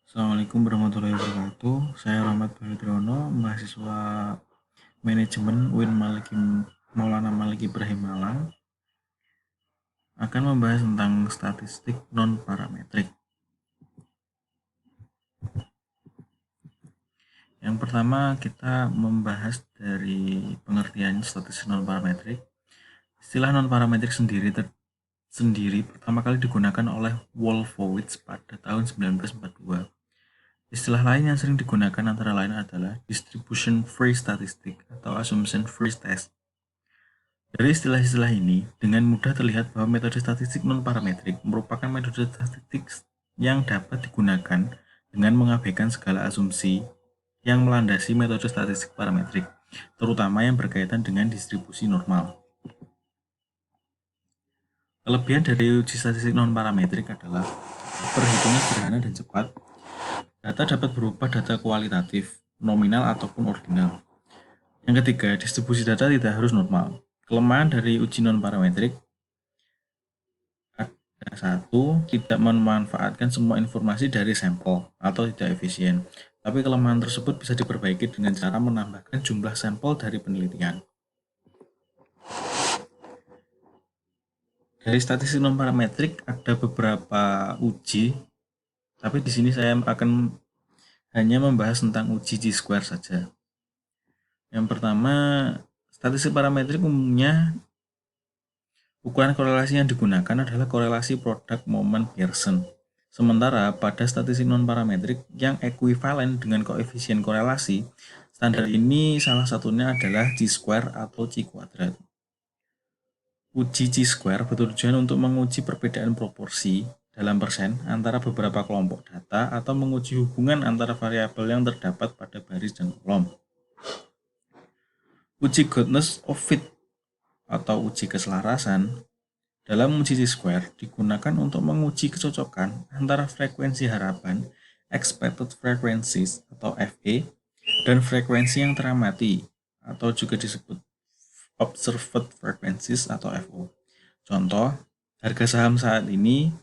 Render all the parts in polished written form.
Assalamualaikum warahmatullahi wabarakatuh. Saya Rahmat Bahrudrono, mahasiswa manajemen UIN Maulana Malik Ibrahim Malang, akan membahas tentang statistik non-parametrik. Yang pertama, kita membahas dari pengertian statistik non-parametrik. Istilah non-parametrik sendiri pertama kali digunakan oleh Wolfowitz pada tahun 1942. Istilah lain yang sering digunakan antara lain adalah distribution free statistic atau assumption free test. Dari istilah-istilah ini, dengan mudah terlihat bahwa metode statistik non-parametrik merupakan metode statistik yang dapat digunakan dengan mengabaikan segala asumsi yang melandasi metode statistik parametrik, terutama yang berkaitan dengan distribusi normal. Kelebihan dari uji statistik non-parametrik adalah perhitungan sederhana dan cepat. Data dapat berupa data kualitatif, nominal ataupun ordinal. Yang ketiga, distribusi data tidak harus normal. Kelemahan dari uji non-parametrik ada satu, tidak memanfaatkan semua informasi dari sampel atau tidak efisien. Tapi kelemahan tersebut bisa diperbaiki dengan cara menambahkan jumlah sampel dari penelitian. Dari statistik non-parametrik ada beberapa uji, tapi di sini saya akan hanya membahas tentang uji Chi-square saja. Yang pertama, statistik parametrik umumnya ukuran korelasi yang digunakan adalah korelasi produk moment Pearson. Sementara pada statistik non-parametrik yang ekuivalen dengan koefisien korelasi, standar ini salah satunya adalah Chi-square atau Chi kuadrat. Uji Chi-square bertujuan untuk menguji perbedaan proporsi dalam persen antara beberapa kelompok data atau menguji hubungan antara variabel yang terdapat pada baris dan kolom. Uji goodness of fit atau uji keselarasan dalam uji Chi-square digunakan untuk menguji kecocokan antara frekuensi harapan expected frequencies atau FE dan frekuensi yang teramati atau juga disebut observed frequencies atau FO. Contoh, harga saham saat ini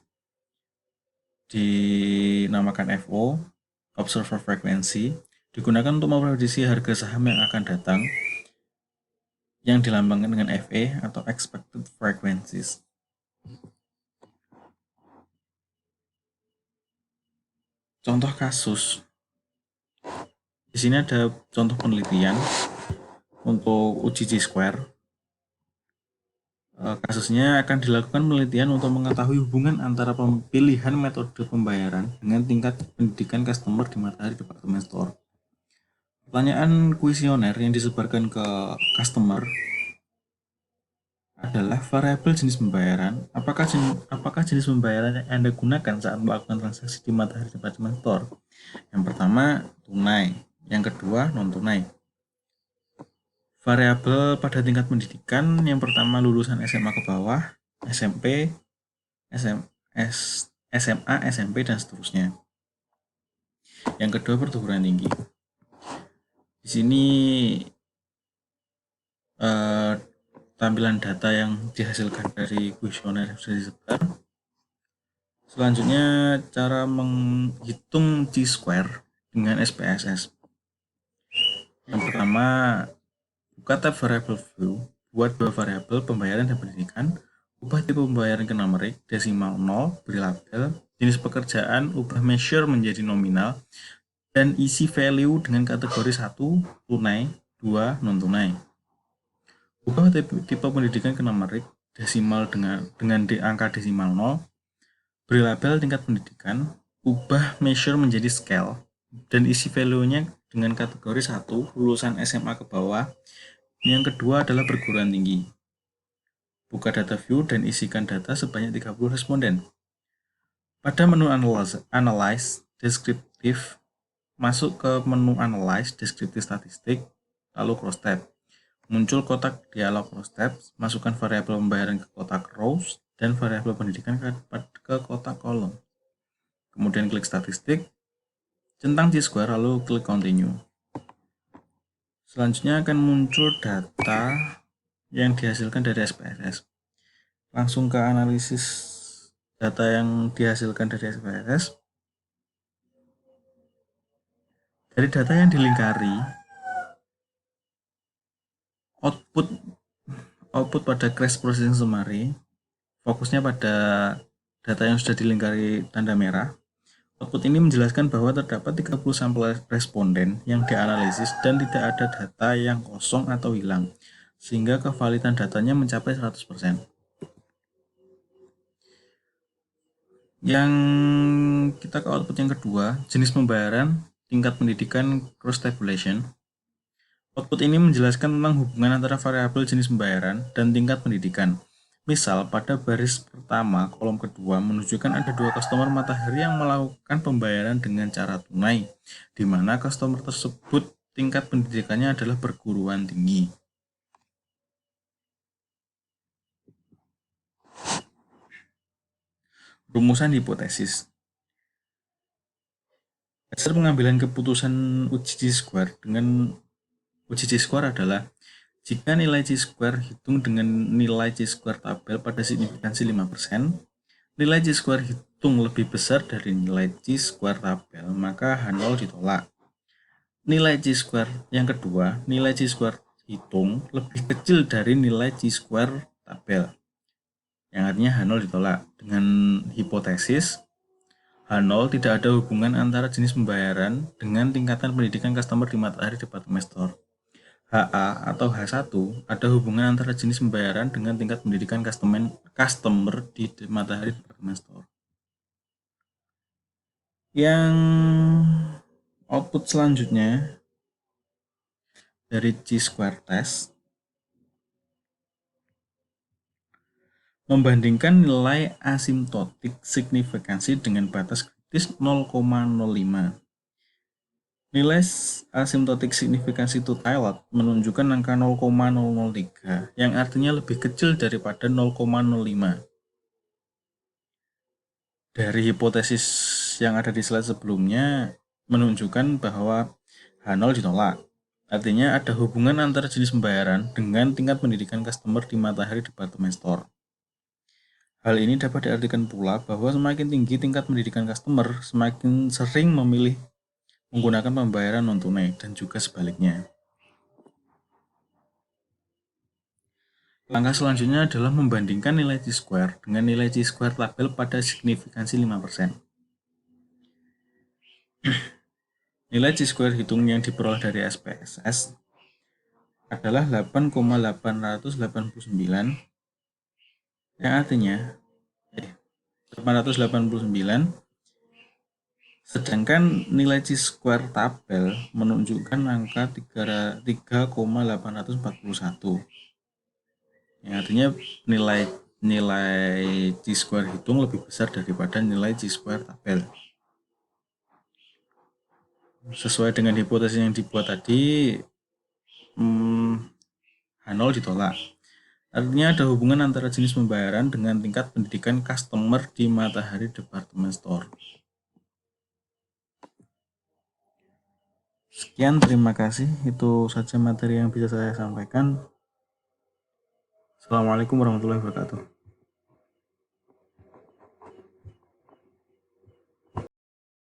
dinamakan FO, observed frequency, digunakan untuk memprediksi harga saham yang akan datang yang dilambangkan dengan FE atau expected frequencies. Contoh kasus. Di sini ada contoh penelitian untuk uji Chi-square. Kasusnya akan dilakukan penelitian untuk mengetahui hubungan antara pilihan metode pembayaran dengan tingkat pendidikan customer di Matahari Department Store. Pertanyaan kuesioner yang disebarkan ke customer adalah variabel jenis pembayaran. Apakah jenis pembayaran yang Anda gunakan saat melakukan transaksi di Matahari Department Store? Yang pertama, tunai. Yang kedua, non-tunai. Variabel pada tingkat pendidikan, yang pertama lulusan SMA ke bawah, SMP, SMA, SMP, dan seterusnya. Yang kedua, perguruan tinggi. Di sini tampilan data yang dihasilkan dari kuesioner yang sudah disebar. Selanjutnya, cara menghitung Chi-square dengan SPSS. Yang pertama, buka tab variable view, buat dua variabel pembayaran dan pendidikan, ubah tipe pembayaran ke numerik, desimal 0, beri label, jenis pekerjaan, ubah measure menjadi nominal, dan isi value dengan kategori 1, tunai, 2, non-tunai. Ubah tipe pendidikan ke numerik, desimal dengan angka desimal 0, beri label tingkat pendidikan, ubah measure menjadi scale, dan isi value-nya dengan kategori 1, lulusan SMA ke bawah. Yang kedua adalah perguruan tinggi. Buka data view dan isikan data sebanyak 30 responden. Pada menu Analyze Descriptive, masuk ke menu Analyze Descriptive Statistik, lalu cross tab. Muncul kotak dialog cross tab, masukkan variabel pembayaran ke kotak rows dan variabel pendidikan ke kotak kolom. Kemudian klik statistik, centang Chi-square lalu klik continue. Selanjutnya akan muncul data yang dihasilkan dari SPSS. Langsung ke analisis data yang dihasilkan dari SPSS. Dari data yang dilingkari, output output pada crash processing summary fokusnya pada data yang sudah dilingkari tanda merah. Output ini menjelaskan bahwa terdapat 30 sampel responden yang dianalisis dan tidak ada data yang kosong atau hilang, sehingga kevalidan datanya mencapai 100%. Yang kita ke output yang kedua, jenis pembayaran, tingkat pendidikan, cross tabulation. Output ini menjelaskan tentang hubungan antara variabel jenis pembayaran dan tingkat pendidikan. Misal, pada baris pertama, kolom kedua menunjukkan ada 2 customer Matahari yang melakukan pembayaran dengan cara tunai, di mana customer tersebut tingkat pendidikannya adalah perguruan tinggi. Rumusan hipotesis. Dasar pengambilan keputusan uji Chi-square dengan uji Chi-square adalah jika nilai Chi-square hitung dengan nilai Chi-square tabel pada signifikansi 5%, nilai Chi-square hitung lebih besar dari nilai Chi-square tabel, maka H0 ditolak. Nilai Chi-square yang kedua, nilai Chi-square hitung lebih kecil dari nilai Chi-square tabel, yang artinya H0 ditolak. Dengan hipotesis, H0 tidak ada hubungan antara jenis pembayaran dengan tingkatan pendidikan customer di Matahari Department Store. HA atau H1 ada hubungan antara jenis pembayaran dengan tingkat pendidikan customer di Matahari Department Store. Yang output selanjutnya dari Chi-square test membandingkan nilai asimptotik signifikansi dengan batas kritis 0,05. Nilai asimptotik signifikansi to Taylor menunjukkan angka 0,003 yang artinya lebih kecil daripada 0,05. Dari hipotesis yang ada di slide sebelumnya menunjukkan bahwa H0 ditolak. Artinya ada hubungan antara jenis pembayaran dengan tingkat pendidikan customer di Matahari Department Store. Hal ini dapat diartikan pula bahwa semakin tinggi tingkat pendidikan customer, semakin sering memilih menggunakan pembayaran non-tunai dan juga sebaliknya. Langkah selanjutnya adalah membandingkan nilai Chi-square dengan nilai Chi-square tabel pada signifikansi 5%. Nilai Chi-square hitung yang diperoleh dari SPSS adalah 8,889 yang artinya 889, sedangkan nilai Chi-square tabel menunjukkan angka 3,841 yang artinya nilai Chi-square hitung lebih besar daripada nilai Chi-square tabel. Sesuai dengan hipotesis yang dibuat tadi, H0 ditolak. Artinya ada hubungan antara jenis pembayaran dengan tingkat pendidikan customer di Matahari Department Store. Sekian, terima kasih. Itu saja materi yang bisa saya sampaikan. Assalamualaikum warahmatullahi wabarakatuh.